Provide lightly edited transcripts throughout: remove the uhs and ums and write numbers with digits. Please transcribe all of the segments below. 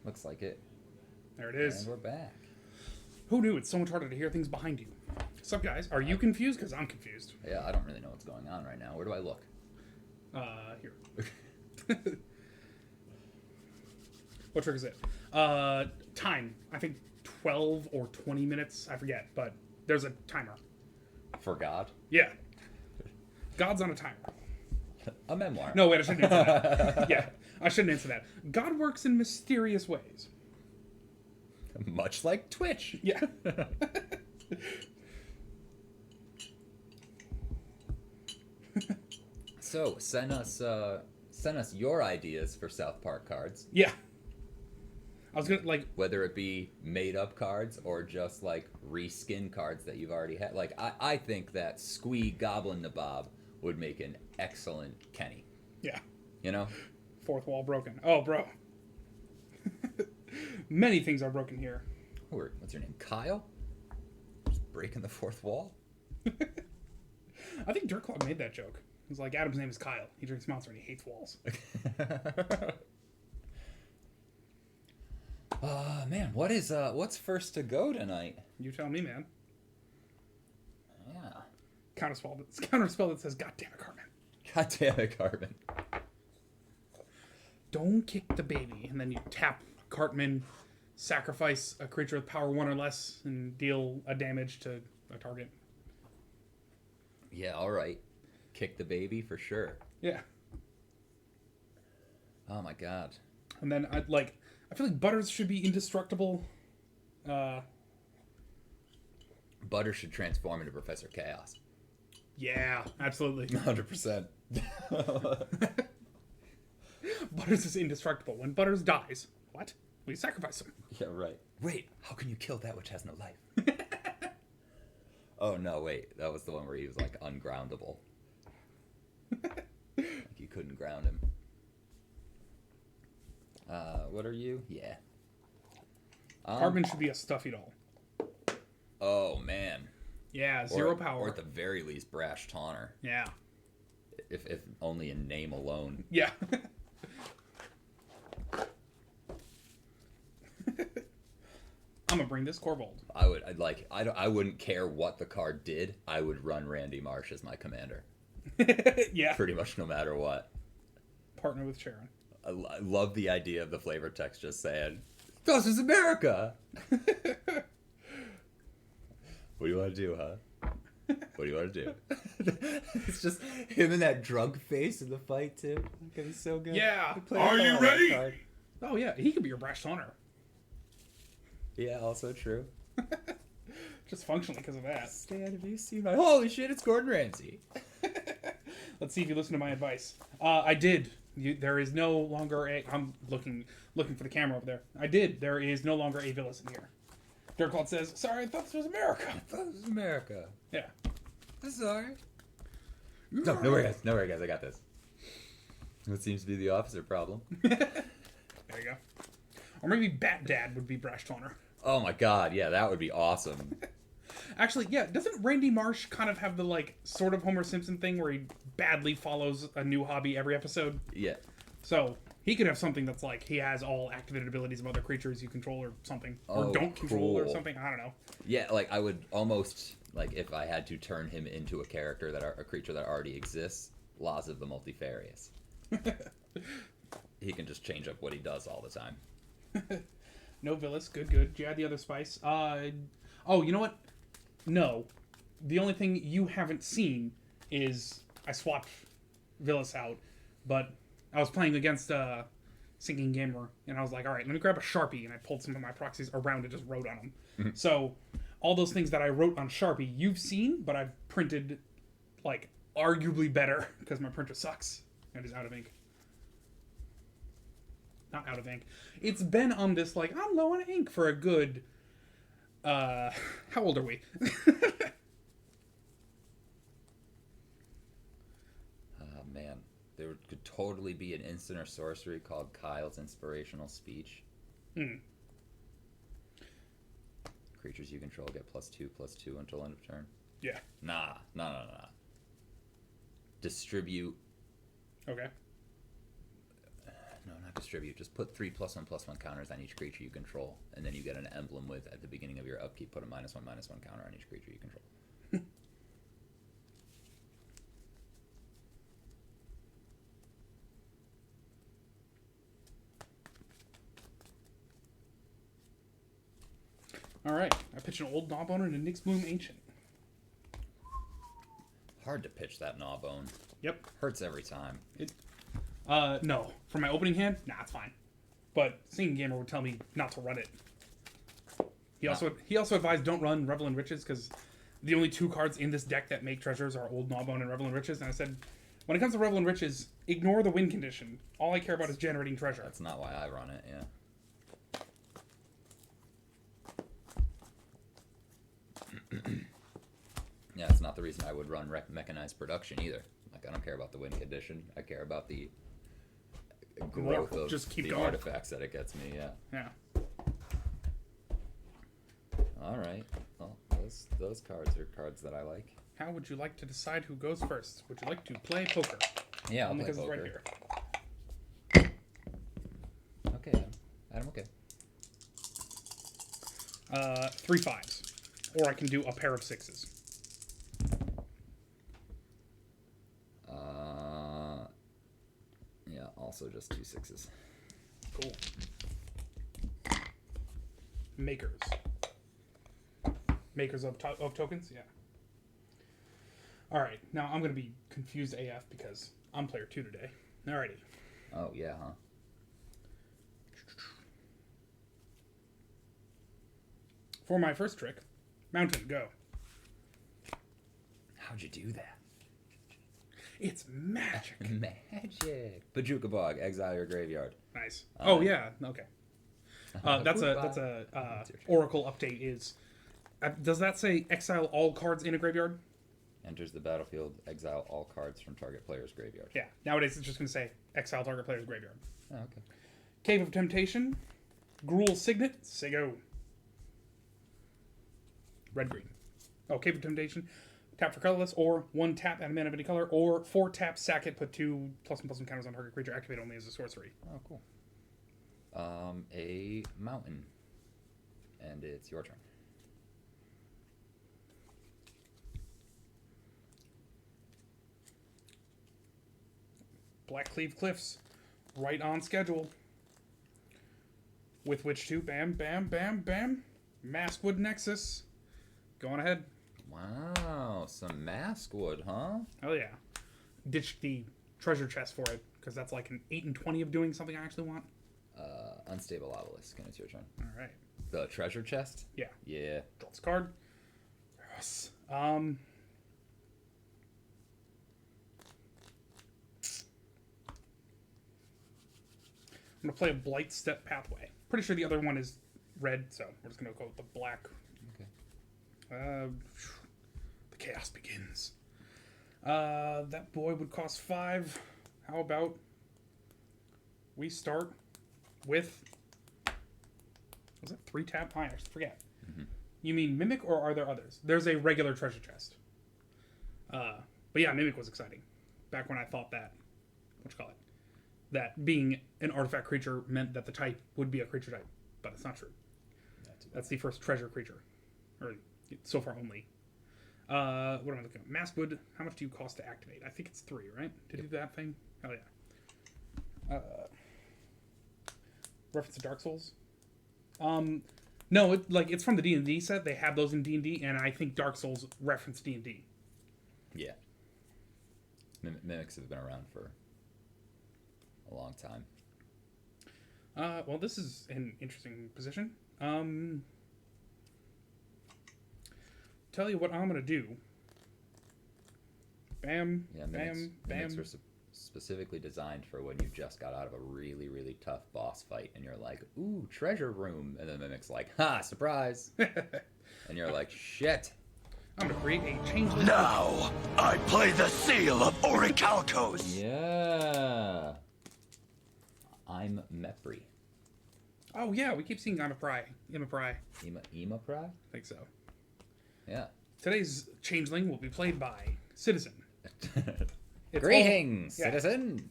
Looks like it. There it is. And we're back. Who knew it's so much harder to hear things behind you? What's up, guys? Are you confused? Because I'm confused. Yeah, I don't really know what's going on right now. Where do I look? Here. What trick is it? Time. I think 12 or 20 minutes. I forget, but there's a timer. For God? Yeah. God's on a timer. A memoir. No, wait, I shouldn't answer that. Yeah, I shouldn't answer that. God works in mysterious ways. Much like Twitch. Yeah. So, send us your ideas for South Park cards. Yeah. I was gonna, like... Whether it be made-up cards or just, like, reskin cards that you've already had. Like, I think that Squee Goblin Nabob would make an excellent Kenny. Yeah. You know? Fourth wall broken. Oh, bro. Many things are broken here. What's your name? Kyle? Just breaking the fourth wall? I think Dirtclub made that joke. It was like, Adam's name is Kyle. He drinks Monster and he hates walls. Man, what's first to go tonight? You tell me, man. Yeah. Counterspell that says, God damn it, Cartman. God damn it, Cartman. Don't kick the baby. And then you tap Cartman, sacrifice a creature with power 1 or less, and deal a damage to a target. Yeah, alright. Kick the baby for sure. Yeah. Oh my god. And then, I feel like Butters should be indestructible. Butter should transform into Professor Chaos. Yeah, absolutely. 100%. Butters is indestructible. When Butters dies, what? We sacrifice him. Yeah, right. Wait, how can you kill that which has no life? Oh, no, wait. That was the one where he was, like, ungroundable. Like, you couldn't ground him. What are you? Yeah. Cartman should be a stuffy doll. Oh, man. Yeah, 0 power. Or at the very least, Brash Taunter. Yeah. If only in name alone. Yeah. I'm gonna bring this Corvold. I wouldn't care what the card did. I would run Randy Marsh as my commander. Yeah. Pretty much no matter what. Partner with Sharon. I love the idea of the flavor text just saying, "This is America." What do you want to do, huh? What do you want to do? It's just him in that drunk face in the fight too. It's gonna be so good. Yeah. Are you ready? Oh yeah, he could be your Brash Taunter. Yeah, also true. Just functionally because of that. Stan, have you seen my... Holy shit, it's Gordon Ramsay. Let's see if you listen to my advice. I did. There is no longer a... I'm looking for the camera over there. I did. There is no longer a Villas in here. Dirkclaw says, sorry, I thought this was America. I thought this was America. Yeah. This is alright. No, no worry, guys. I got this. It seems to be the opposite problem. There you go. Or maybe Bat Dad would be Brash Taunter. Oh my god, yeah, that would be awesome. Actually, yeah, doesn't Randy Marsh kind of have the, like, sort of Homer Simpson thing where he badly follows a new hobby every episode? Yeah. So, he could have something that's like, he has all activated abilities of other creatures you control or something. Or Oh, don't control or cool. something, I don't know. Yeah, like, I would almost, like, if I had to turn him into a character a creature that already exists, Laws of the Multifarious. He can just change up what he does all the time. No Villas, good. Did you add the other spice? Oh, you know what? No. The only thing you haven't seen is I swapped Villas out, but I was playing against Sinking Gamer, and I was like, all right, let me grab a Sharpie, and I pulled some of my proxies around and just wrote on them. Mm-hmm. So all those things that I wrote on Sharpie, you've seen, but I've printed, like, arguably better, because my printer sucks. It is out of ink. Not out of ink. It's been on this, like, I'm low on ink for a good, how old are we? Oh, man. There could totally be an instant or sorcery called Kyle's Inspirational Speech. Creatures you control get +2/+2 until end of turn. Yeah. Nah. Distribute Okay. no, not distribute. Just put 3+1/+1 counters on each creature you control, and then you get an emblem with, at the beginning of your upkeep, put a -1/-1 counter on each creature you control. All right, I pitch an old Gnawbone and a Nyxbloom Ancient. Hard to pitch that Gnawbone. Yep. Hurts every time. No. For my opening hand, nah, it's fine. But Singing Gamer would tell me not to run it. He also advised don't run Revel in Riches because the only 2 cards in this deck that make treasures are Old Gnawbone and Revel in Riches. And I said, when it comes to Revel in Riches, ignore the win condition. All I care about is generating treasure. That's not why I run it, yeah. Yeah, it's not the reason I would run mechanized production either. Like, I don't care about the win condition. I care about the growth of just keep the going. artifacts that it gets me, yeah. Yeah. Alright. Well, those cards are cards that I like. How would you like to decide who goes first? Would you like to play poker? Yeah, I'll Only play because poker. it's right here. Okay, Adam, okay. 3 5s. Or I can do a pair of 6s. Yeah, also just 2 6s. Cool. Makers. Makers of tokens? Yeah. Alright, now I'm going to be confused AF because I'm player 2 today. Alrighty. Oh, yeah, huh? For my first trick, Mountain, go. How'd you do that? It's magic. Magic. Bajuka Bog, exile your graveyard. Nice. Oh, yeah. Okay. That's a Oracle update is... does that say exile all cards in a graveyard? Enters the battlefield, exile all cards from target player's graveyard. Yeah. Nowadays it's just going to say exile target player's graveyard. Oh, okay. Cave of Temptation. Gruul Signet. Sego. Red-green. Oh, Cave of Temptation. Tap for colorless, or 1 tap and a mana of any color, or 4 tap, sack it, put 2 +1/+1 counters on target creature, activate only as a sorcery. Oh, cool. A mountain. And it's your turn. Blackcleave Cliffs. Right on schedule. With which to, bam, bam, bam, bam. Maskwood Nexus. Going ahead. Wow, some Maskwood, huh? Oh yeah. Ditch the treasure chest for it, because that's like an 8 and 20 of doing something I actually want. Unstable Obelisk, and it's your turn. Alright. The treasure chest? Yeah. Yeah. Draw this card. Yes. I'm gonna play a Blight Step Pathway. Pretty sure the other one is red, so we're just gonna go with the black. Okay. The chaos begins. That boy would cost 5. How about we start with... Was it 3 tap? I actually forget. Mm-hmm. You mean Mimic, or are there others? There's a regular treasure chest. But yeah, Mimic was exciting. Back when I thought that... What that being an artifact creature meant that the type would be a creature type. But it's not true. That's the first treasure creature. Or so far only. What am I looking at? Maskwood, how much do you cost to activate? I think it's 3, right? To do that thing? Oh, yeah. Reference to Dark Souls? No, it's from the D&D set. They have those in D&D, and I think Dark Souls reference D&D. Yeah. Mimics have been around for a long time. Well, this is an interesting position. Tell you what I'm gonna do. Bam, Yeah, bam, mimics bam. were specifically designed for when you just got out of a really, really tough boss fight, and you're like, ooh, treasure room. And then Mimic's like, ha, surprise. And you're like, shit. I'm gonna create a changeling. Now, I play the seal of Orichalcos. Yeah. I'm Mepri. Oh yeah, we keep seeing Imapri. I Imapri? think so. Yeah. Today's changeling will be played by Citizen. It's Greetings, all- yeah. citizen.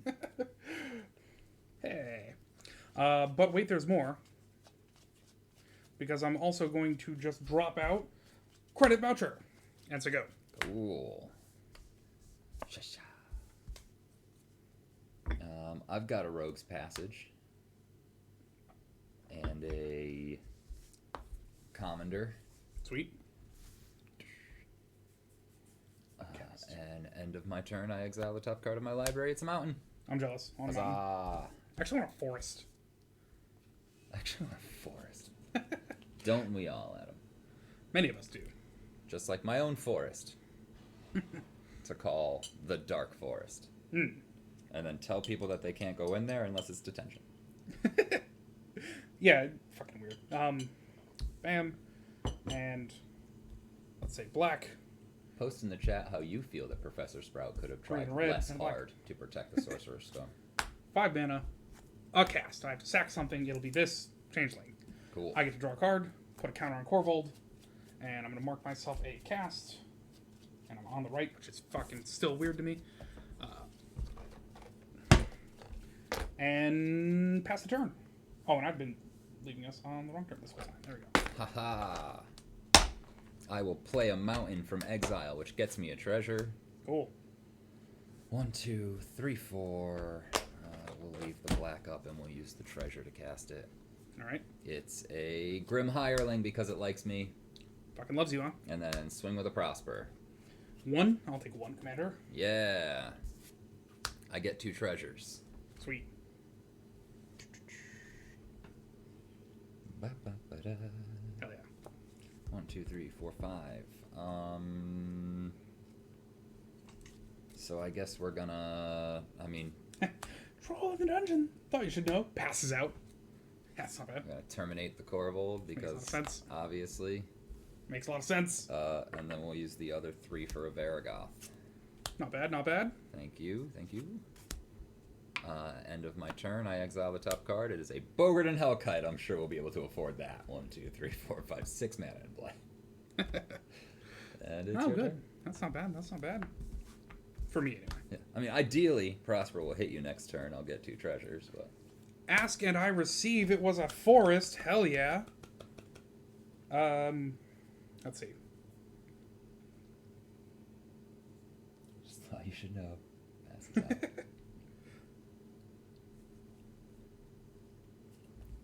Hey. But wait, there's more. Because I'm also going to just drop out credit voucher. And so go. Cool. Sha-sha. I've got a Rogue's Passage. And a Commander. Sweet. And end of my turn, I exile the top card of my library. It's a mountain. I'm jealous. I want a mountain. Huzzah. I actually want a forest. Actually, a forest. Don't we all, Adam? Many of us do. Just like my own forest. To call the Dark Forest. Mm. And then tell people that they can't go in there unless it's detention. Yeah, fucking weird. Bam. And let's say black. Post in the chat how you feel that Professor Sprout could have tried Green, red, less and black. hard to protect the Sorcerer's Stone. 5 mana. A cast. I have to sack something. It'll be this changeling. Cool. I get to draw a card, put a counter on Corvold, and I'm going to mark myself a cast. And I'm on the right, which is fucking still weird to me. And pass the turn. Oh, and I've been leaving us on the wrong turn this whole time. There we go. Haha. I will play a mountain from exile, which gets me a treasure. Cool. 1, 2, 3, 4. We'll leave the black up and we'll use the treasure to cast it. All right. It's a Grim Hireling because it likes me. Fucking loves you, huh? And then swing with a Prosper. 1. I'll take 1, Commander. Yeah. I get 2 treasures. Sweet. Ba-ba-ba-da. Hell yeah. 1, 2, 3, 4, 5. So I guess we're gonna. I mean, Troll in the dungeon. Thought you should know. Passes out. That's not bad. we're gonna terminate the Corvold Makes a lot of because sense. obviously. Makes a lot of sense. And then we'll use the other 3 for a Varagoth. Not bad, not bad. Thank you, thank you. End of my turn, I exile the top card. It is a Bogart and Hellkite. I'm sure we'll be able to afford that. 1, 2, 3, 4, 5, 6 mana in play. And it's Oh, your good. turn. That's not bad. That's not bad. For me, anyway. Yeah. I mean, ideally, Prosper will hit you next turn. I'll get 2 treasures, but Ask and I receive. It was a forest. Hell yeah. Let's see. just thought you should know. Passes out.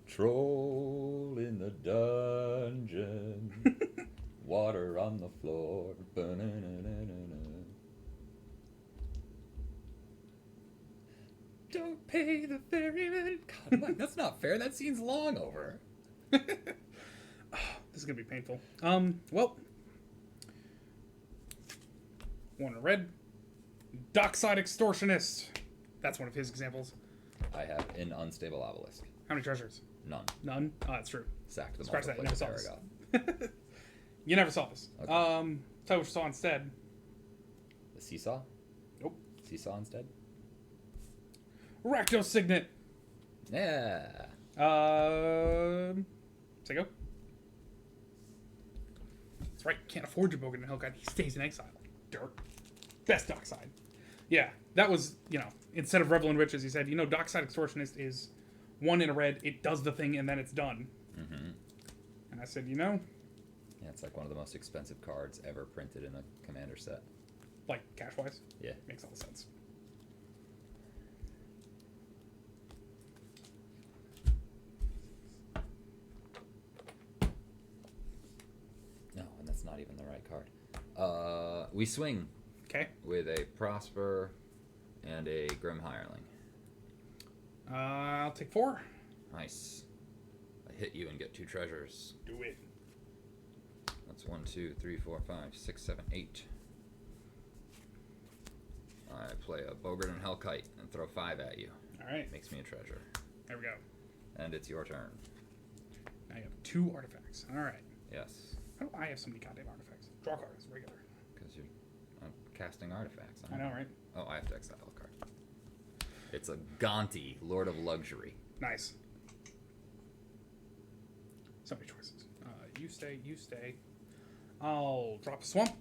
Troll in the dungeon. Water on the floor. Ba-na-na-na-na-na. Don't pay the ferryman. God, I'm like, that's not fair. That scene's long over. This is gonna be painful. Well, 1 in red. Dockside Extortionist. That's one of his examples. I have an unstable obelisk. How many treasures? None. None. Oh, that's true. Sacked them Scratch all. that. Never saw this. Varagoth. You never saw this. Okay. Tell you what you saw instead. The seesaw? Nope. Seesaw instead? Rakdos Signet. Yeah. Say go. That's right. Can't afford your Bogart and Hellkite. He stays in exile. Dirt. Best Dockside. Yeah, that was, instead of Revel in Riches, he said, Dockside Extortionist is 1 in a red. It does the thing, and then it's done. Mm-hmm. And I said, Yeah, it's like one of the most expensive cards ever printed in a commander set. like, cash-wise, Yeah. makes all the sense. No, and that's not even the right card. We swing Okay. with a Prosper and a Grim Hireling. I'll take 4. Nice. I hit you and get 2 treasures. Do it. That's 1, 2, 3, 4, 5, 6, 7, 8. I play a Bogart and Hellkite and throw 5 at you. All right. Makes me a treasure. There we go. And it's your turn. Now you have 2 artifacts. All right. Yes. How do I have so many goddamn artifacts? Draw cards, regular. Because you're casting artifacts. I know, right? Oh, I have to exile a card. It's a Gonti, Lord of Luxury. Nice. So many choices. You stay. I'll drop a swamp.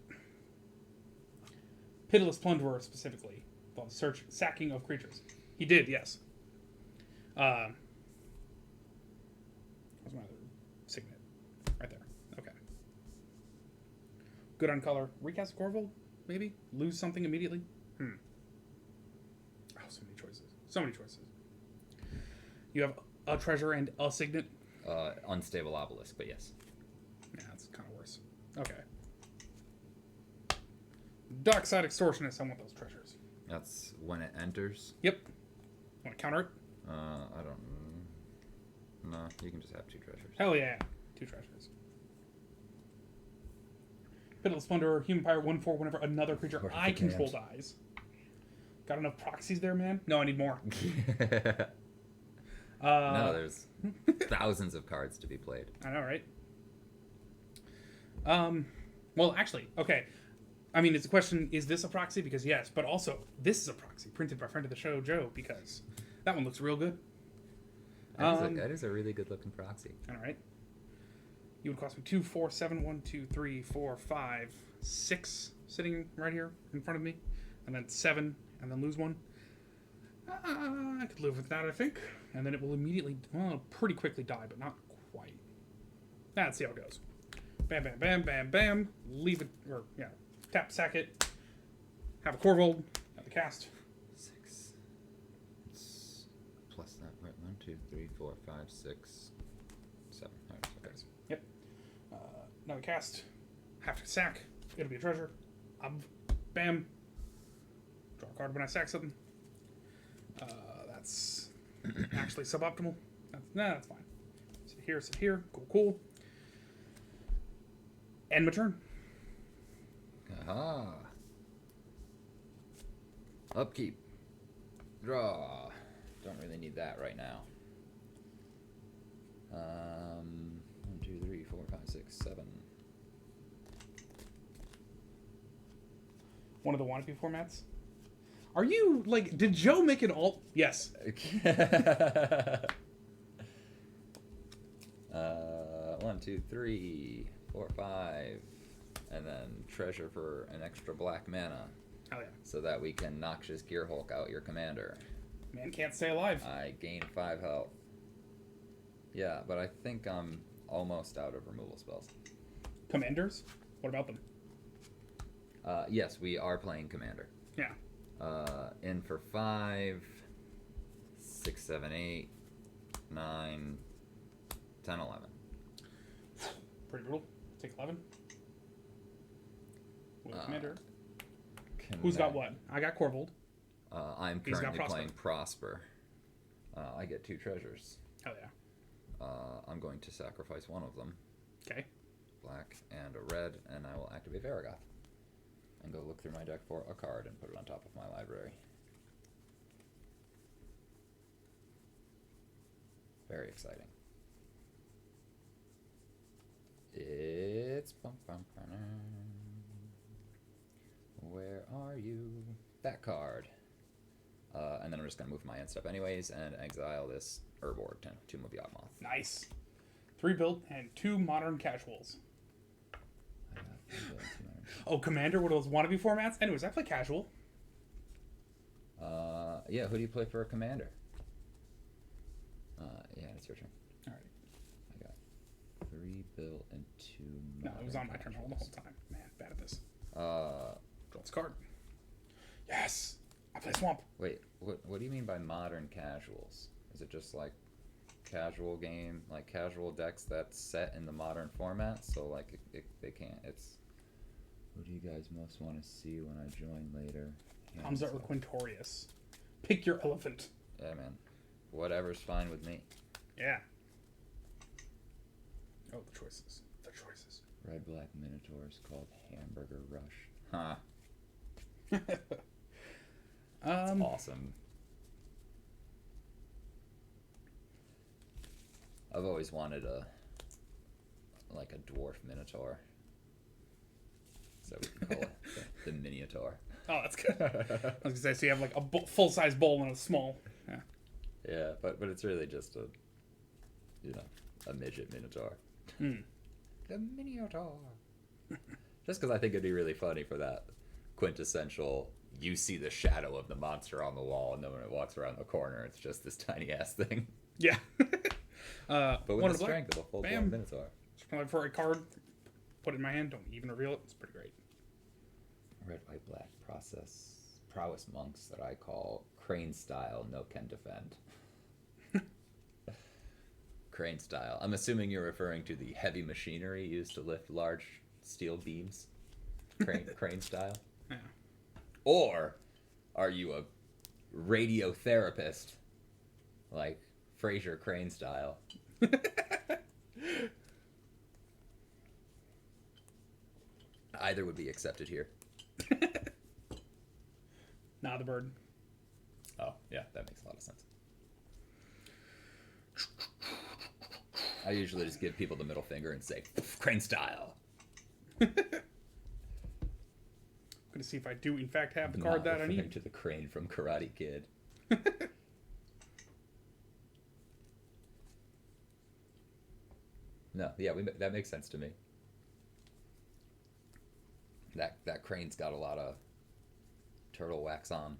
Pitiless Plunderer specifically. Well, search sacking of creatures. He did, yes. Where's my other signet? Right there. Okay. Good on color. Recast Corvold, maybe? Lose something immediately? Oh, so many choices. So many choices. You have a treasure and a signet? Unstable obelisk, but yes. Yeah, that's kind of worse. Okay. Dark Side Extortionist. I want those treasures. That's when it enters. Yep. Want to counter it? I don't. No, you can just have 2 treasures. Hell yeah. 2 treasures. Pitiless Plunderer, Human Pirate, 1/4 whenever another creature Or I if you control can't. dies. Got enough proxies there, man? No, I need more. No, there's thousands of cards to be played. I know, right? Well, actually, okay. I mean, it's a question, is this a proxy? Because yes, but also, this is a proxy, printed by friend of the show, Joe, because that one looks real good. That is a really good looking proxy. All right. You would cost me 2, 4, 7, 1, 2, 3, 4, 5, 6 sitting right here in front of me, and then 7, and then lose 1. I could live with that, I think. And then it will immediately, well, pretty quickly die, but not quite. Let's see how it goes. Bam, bam, bam, bam, bam. Leave it, or, yeah, tap, sack it. Have a Corvold. Have the cast. 6. Plus that, right? 1, 2, 3, 4, 5, 6, 7. All right, okay. Yep. Another cast. Have to sack. It'll be a treasure. Bam. Draw a card when I sack something. That's actually suboptimal. That's fine. Sit here. Cool. End my turn. Aha. Upkeep. Draw. Don't really need that right now. 1, 2, 3, 4, 5, 6, 7. One of the wannabe formats. Are you, like, did Joe make it all? Yes. 1, 2, 3, 4, 5. And then treasure for an extra black mana. Hell yeah. So that we can Noxious Gearhulk out your commander. Man can't stay alive. I gain 5 health. Yeah, but I think I'm almost out of removal spells. Commanders? What about them? Yes, we are playing commander. Yeah. In for 5, 6, 7, 8, 9, 10, 11. Pretty brutal. Take 11. With commander. Connect. Who's got what? I got Corvold. I'm He's got currently Prosper. playing Prosper. I get 2 treasures. Hell yeah. I'm going to sacrifice one of them. Okay. Black and a red, and I will activate Varagoth. And go look through my deck for a card and put it on top of my library. Very exciting. It's... Where are you? That card. And then I'm just going to move my end step anyways and exile this Urborg, Tomb of Yawgmoth. Nice. 3 build and 2 modern casuals. Oh, Commander, what are those wannabe formats? Anyways, I play casual. Yeah, who do you play for a commander? Yeah, it's your turn. Alright. I got 3 built and 2 No, it was on my turn the whole time. Man, bad at this. Draw this card. Yes! I play Swamp. Wait, what do you mean by modern casuals? Is it just like casual game, like casual decks that's set in the modern format? So like they can't. It's who do you guys most want to see when I join later? Hamza or Quintorius. Pick your elephant. Yeah, man. Whatever's fine with me. Yeah. Oh, the choices. The choices. Red Black Minotaurs called Hamburger Rush. Huh. That's awesome. I've always wanted a dwarf minotaur. So we can call it the Minotaur. Oh, that's good. I was gonna say, so you have like a full-size bowl and a small. Yeah. Yeah, but it's really just a midget minotaur. The Minotaur. Just because I think it'd be really funny for that quintessential you see the shadow of the monster on the wall, and then when it walks around the corner, it's just this tiny ass thing. Yeah. But with one the of black. strength of a full blown Bam. Minotaur. Just play for a card. Put it in my hand. Don't even reveal it. It's pretty great. Red, white, black prowess monks that I call crane style, no can defend. Crane style. I'm assuming you're referring to the heavy machinery used to lift large steel beams. Crane style. Yeah. Or are you a radiotherapist, like Fraser Crane style? Either would be accepted here. Nah, the bird. Oh, yeah, that makes a lot of sense. I usually just give people the middle finger and say, crane style. Gonna see if I do in fact have the card Not that I referring need. to the crane from Karate Kid. No, yeah, that makes sense to me. That crane's got a lot of turtle wax on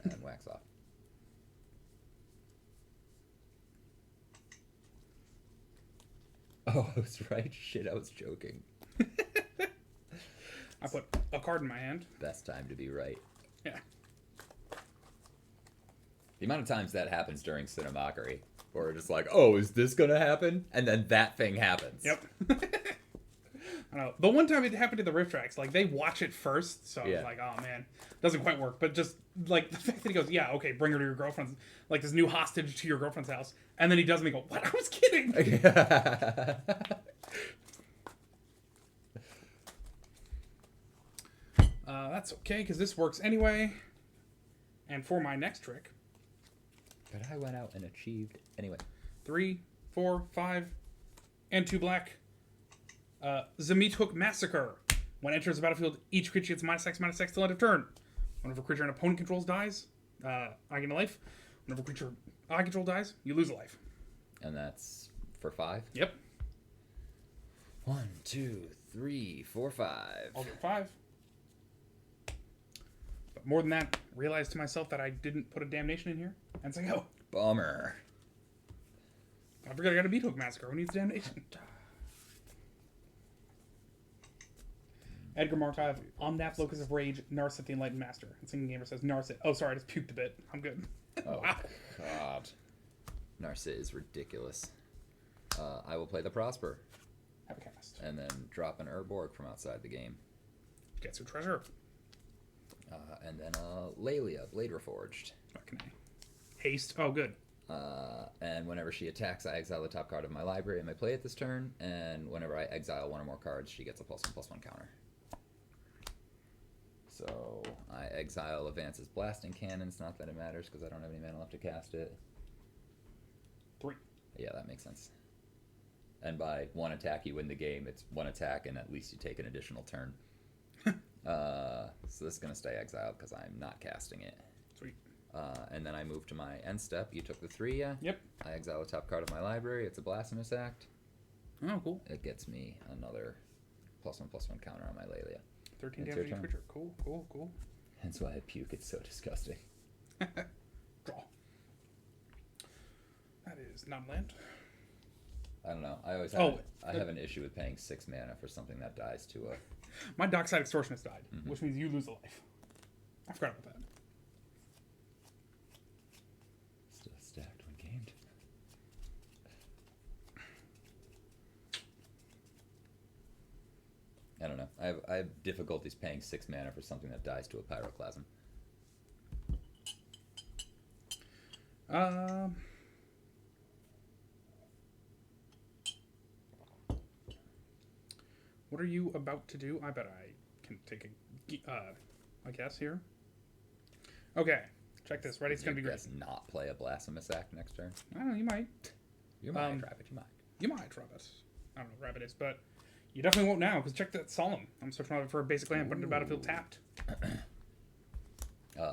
and wax off. Oh, I was right. Shit, I was joking. I put a card in my hand. Best time to be right. Yeah. The amount of times that happens during Cinemockery, where we're just like, oh, is this gonna happen? And then that thing happens. Yep. I know. The one time it happened to the riff tracks, like they watch it first, so I Yeah. was like, oh man, doesn't quite work. But just like the fact that he goes, yeah, okay, bring her to your girlfriend's, like this new hostage to your girlfriend's house, and then he does me go, what? I was kidding. That's okay because this works anyway. And for my next trick, But I went out and achieved anyway. 3, 4, 5, and 2 black. Zameet Hook Massacre. When it enters the battlefield, each creature gets -X till end of turn. Whenever a creature an opponent controls dies, I gain a life. Whenever a creature I control dies, you lose a life. And that's for 5. Yep. 1, 2, 3, 4, 5. I'll get 5. But more than that, realized to myself that I didn't put a damnation in here. And it's like, oh, Bummer. I forgot I got a Meat Hook Massacre. Who needs damnation? Edgar Markov, Omnath, Locus of Rage, Narset the Enlightened Master. And Singing Gamer says Narset. Oh, sorry, I just puked a bit. I'm good. Oh, Wow. God. Narset is ridiculous. I will play the Prosper, Have a cast. and then drop an Urborg from outside the game. Gets your treasure. And then Lelia, Blade Reforged. Fucking A. Haste. Oh, good. And whenever she attacks, I exile the top card of my library and may play it this turn. And whenever I exile one or more cards, she gets a +1/+1 counter. So I exile Avance's Blasting Cannons. Not that it matters because I don't have any mana left to cast it. 3. Yeah, that makes sense. And by one attack, you win the game. It's one attack, and at least you take an additional turn. So this is going to stay exiled because I'm not casting it. Sweet. And then I move to my end step. You took the 3, yeah? Yep. I exile the top card of my library. It's a Blasphemous Act. Oh, cool. It gets me another +1/+1 counter on my Lelia. 13 It's damage your each turn. creature. Cool, cool, cool. Hence why I puke. It's so disgusting. Draw. That is not land. I don't know. I always have an issue with paying 6 mana for something that dies to a... My Dockside Extortionist died, which means you lose a life. I forgot about that. Still stacked when gamed. I don't know. I have difficulties paying 6 mana for something that dies to a Pyroclasm. What are you about to do? I bet I can take a guess here. Okay, check this. Ready? It's gonna be great. Guess not play a Blasphemous Act next turn. I don't know. You might. You might, Rabbit. You might. You might, Rabbit. I don't know what Rabbit is, but you definitely won't now, because check that Solemn. I'm searching for a basic land, put it in the battlefield tapped.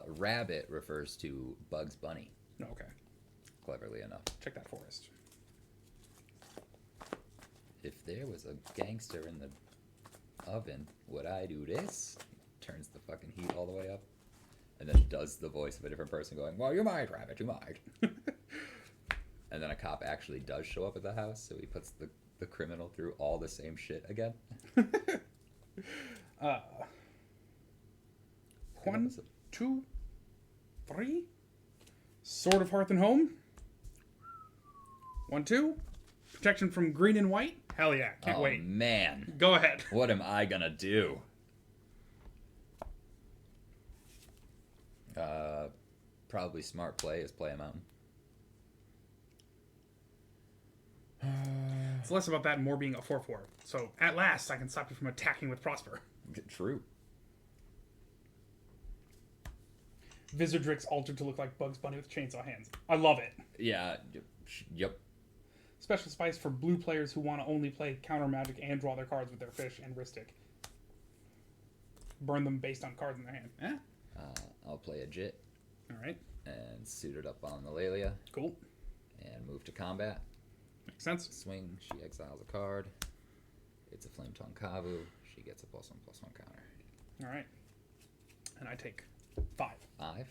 Rabbit refers to Bugs Bunny, No, okay. cleverly enough. Check that Forest. If there was a gangster in the oven, would I do this? turns the fucking heat all the way up, and then does the voice of a different person going, "Well, you might, Rabbit, you might." And then a cop actually does show up at the house, so he puts the criminal through all the same shit again. One, 2, 3. Sword of Hearth and Home. 1, 2. Protection from green and white. Hell yeah, can't Oh wait. man, Go ahead. what am I gonna do? Probably smart play is play a mountain. It's less about that and more being a 4/4. So at last, I can stop you from attacking with Prosper. True. Vizardrix altered to look like Bugs Bunny with chainsaw hands. I love it. Yeah. Yep. Special spice for blue players who want to only play counter magic and draw their cards with their fish and wrist stick. Burn them based on cards in their hand. Eh? I'll play a Jit All right. and suit it up on the Lelia Cool. and move to combat. Makes sense. Swing, she exiles a card. It's a Flame Tongue Kavu. She gets a +1/+1 counter. All right. And I take 5. 5.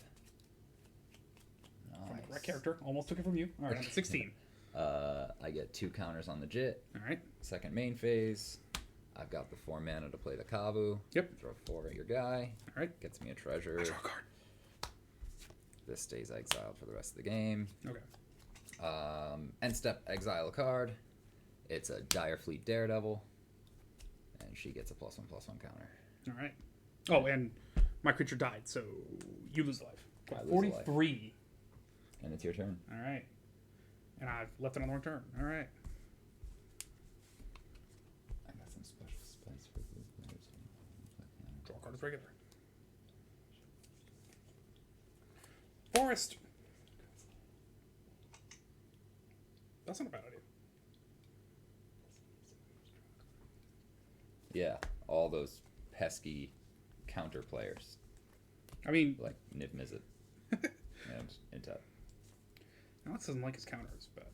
From the correct Nice. character. Almost took it from you. All right. 16. I get 2 counters on the Jit. All right. Second main phase. I've got the 4 mana to play the Kavu. Yep. Throw 4 at your guy. All right. Gets me a treasure. I draw a card. This stays exiled for the rest of the game. Okay. End step, exile a card. It's a Direfleet Daredevil. And she gets a +1/+1 counter. All right. Oh, and my creature died, so you lose a life. I lose a life. 43. And it's your turn. All right. And I've left it on the wrong turn. All right. I got some special spice for blue players. Draw a card as regular. Forest. That's not a bad idea. Yeah, all those pesky counter players I mean, like Niv Mizzet and Intep. Alex doesn't like his counters, but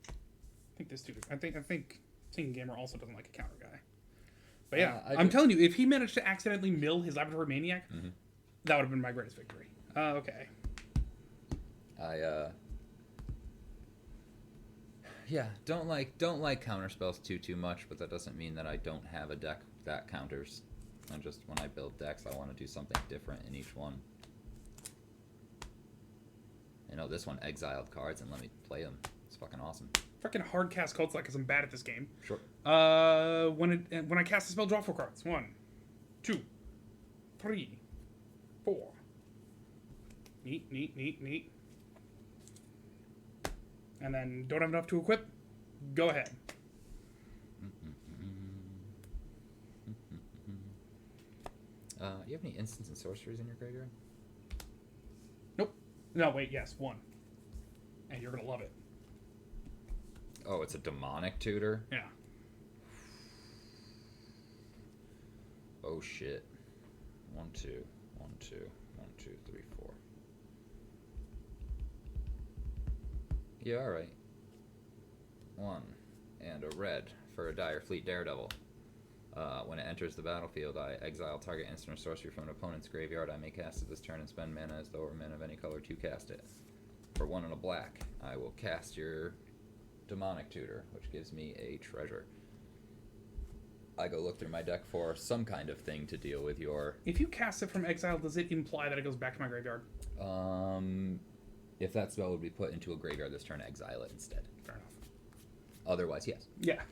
I think this dude. I think Tinkin Gamer also doesn't like a counter guy. But yeah, I I'm do. telling you, if he managed to accidentally mill his Laboratory Maniac, that would have been my greatest victory. Okay. Yeah, don't like counter spells too much, but that doesn't mean that I don't have a deck that counters. And just when I build decks, I want to do something different in each one. You know, this one exiled cards and let me play them. It's fucking awesome. Freaking hard cast Cult Select because I'm bad at this game. Sure. When I cast a spell, draw 4 cards. 1, 2, 3, 4. Neat. And then don't have enough to equip. Go ahead. You have any instants and sorceries in your graveyard? Nope. No, wait. Yes, 1. And you're gonna love it. Oh, it's a demonic tutor? Yeah. Oh shit. 1, 2, 1, 2, 1, 2, 3, 4. Yeah, alright. 1 and a red for a Direfleet Daredevil. When it enters the battlefield, I exile target instant or sorcery from an opponent's graveyard. I may cast it this turn and spend mana as though it were mana of any color to cast it. For 1 and a black, I will cast your demonic tutor, which gives me a treasure. I go look through my deck for some kind of thing to deal with your... If you cast it from exile, does it imply that it goes back to my graveyard? If that spell would be put into a graveyard this turn, exile it instead. Fair enough. Otherwise, yes. Yeah.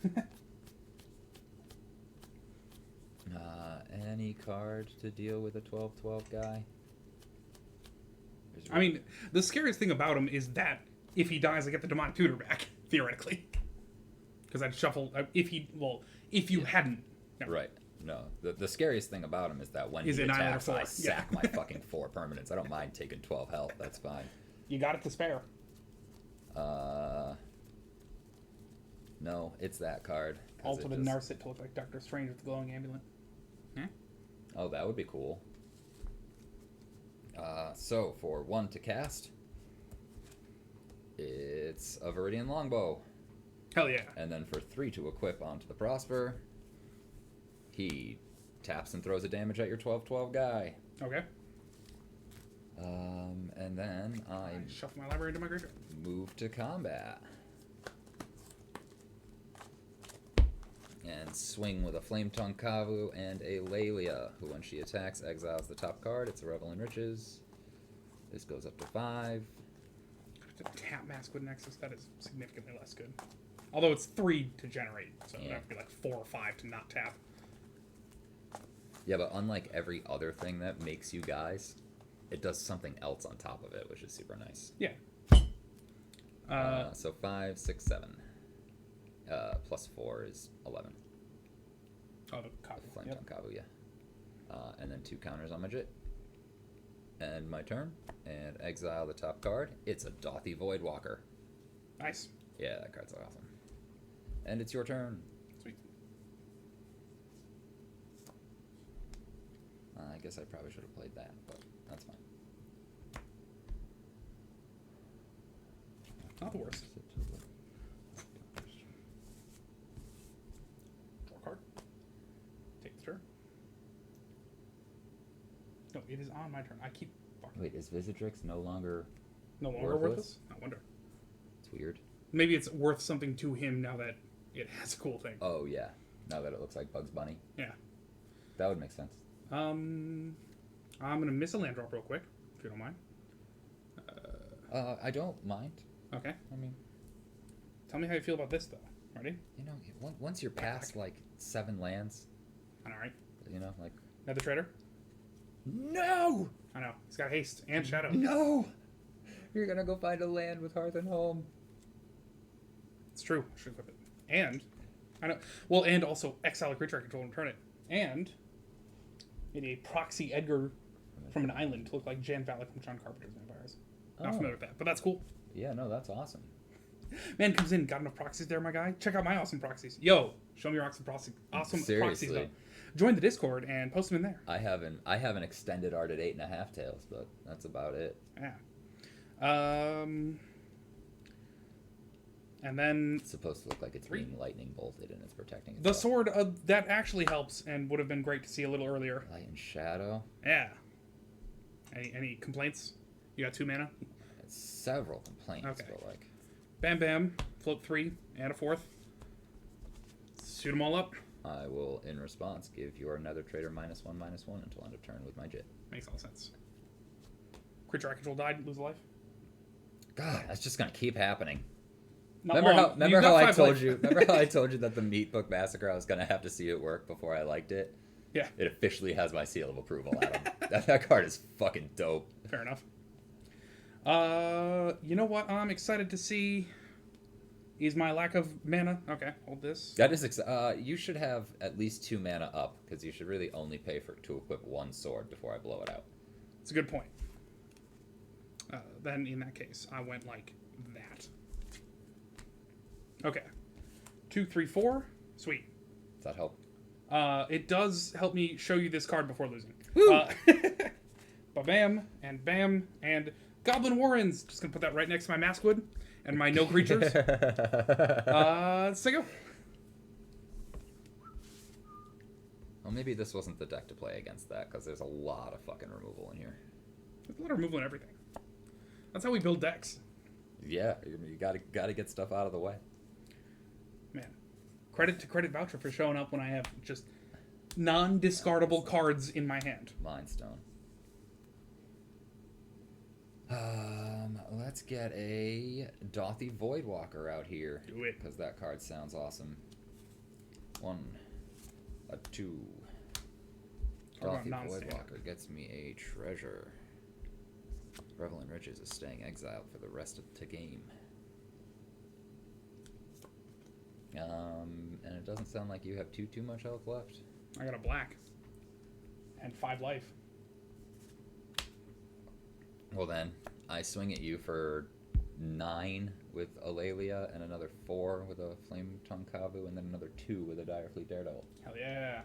Any card to deal with a 12/12 guy? I mean, the scariest thing about him is that if he dies, I get the demonic tutor back, theoretically. Because I'd shuffle... if you hadn't... No. Right. No. The scariest thing about him is that when Is he it 9 or attacks, 4? I sack my fucking 4 permanents. I don't mind taking 12 health. That's fine. You got it to spare. No, it's that card. 'cause Alter it the just- Narset to look like Doctor Strange with the glowing amulet. Oh, that would be cool. So, for 1 to cast, it's a Viridian Longbow. Hell yeah. And then for 3 to equip onto the Prosper, he taps and throws a damage at your 12/12 guy. Okay. And then I Shuffle my library into my graveyard. move to combat. And swing with a Flame Tongue Kavu and a Lelia, who when she attacks exiles the top card. It's a Revel in Riches. This goes up to 5. Tap Maskwood Nexus, that is significantly less good. Although it's 3 to generate, so it would Yeah. have to be like 4 or 5 to not tap. Yeah, but unlike every other thing that makes you guys, it does something else on top of it, which is super nice. Yeah. So 5, 6, 7. Plus 4 is 11. Oh, the copy. Flame Yep. Tongue Kavu, yeah. And then 2 counters on my Jit. And my turn. And exile the top card. It's a Dothy Voidwalker. Nice. Yeah, that card's awesome. And it's your turn. Sweet. I guess I probably should have played that, but that's fine. Not the worst. Draw a card. Take the turn. No, it is on my turn. I keep fucking. Wait, is Visitrix no longer... No longer worthless? I wonder. It's weird. Maybe it's worth something to him now that it has a cool thing. Oh, yeah. Now that it looks like Bugs Bunny. Yeah. That would make sense. I'm gonna miss a land drop real quick, if you don't mind. I don't mind. Okay. I mean, Tell me how you feel about this, though. Ready? you know, once you're past, like, 7 lands, All right. you know, like... Another trader? No! I know. He's got haste and shadow. No! You're gonna go find a land with Hearth and Home. It's true. I should equip it. And, I know. Well, and also exile a creature I control and return it. And, in a proxy Edgar from an island to look like Jan Valak from John Carpenter's Vampires. Not familiar with that, but that's cool. Yeah, no, that's awesome. Man comes in, got enough proxies there, my guy. Check out my awesome proxies. Yo, show me your awesome proxies. Awesome proxies, Seriously. though. Join the Discord and post them in there. I haven't extended art at 8.5 tails, but that's about it. Yeah. And then It's supposed to look like it's 3. being lightning bolted and it's protecting the itself. sword, that actually helps and would have been great to see a little earlier. Light and Shadow. Yeah. Any complaints? You got 2 mana? It's several complaints, Okay. but like... Bam Bam, float 3, add a 4th. Shoot them all up. I will, in response, give your Nether Trader -1/-1 until end of turn with my Jit. Makes all sense. Creature I control died, lose a life. God, that's just gonna keep happening. Not Remember long. how, remember You've how got I 5 told life. you? Remember how I told you that the Meat Book Massacre I was gonna have to see it work before I liked it? Yeah, It officially has my seal of approval, Adam. that card is fucking dope. fair enough. You know what I'm excited to see is my lack of mana. Okay, hold this. That is, you should have at least 2 mana up because you should really only pay to equip 1 sword before I blow it out. It's a good point. Then in that case, I went like that. Okay. 2, 3, 4. Sweet. Does that help? It does help me show you this card before losing. Woo! Ba-bam, and bam, and Goblin Warrens. Just gonna put that right next to my Maskwood and my no creatures. Let's go. Well, maybe this wasn't the deck to play against that because there's a lot of fucking removal in here. There's a lot of removal and everything. That's how we build decks. Yeah, you gotta get stuff out of the way. Man, credit to Credit Voucher for showing up when I have just non-discardable cards in my hand. Mind Stone. Let's get a Dothy Voidwalker out here. Do it. Because that card sounds awesome. 1, a 2. Talk about Dothy non-standard. Voidwalker gets me a treasure. Revel in Riches is staying exiled for the rest of the game. And it doesn't sound like you have too much health left. I got a black. And 5 life. Well then, I swing at you for 9 with Alalia and another 4 with a Flame Tongue Kavu and then another 2 with a Direfleet Daredevil. Hell yeah.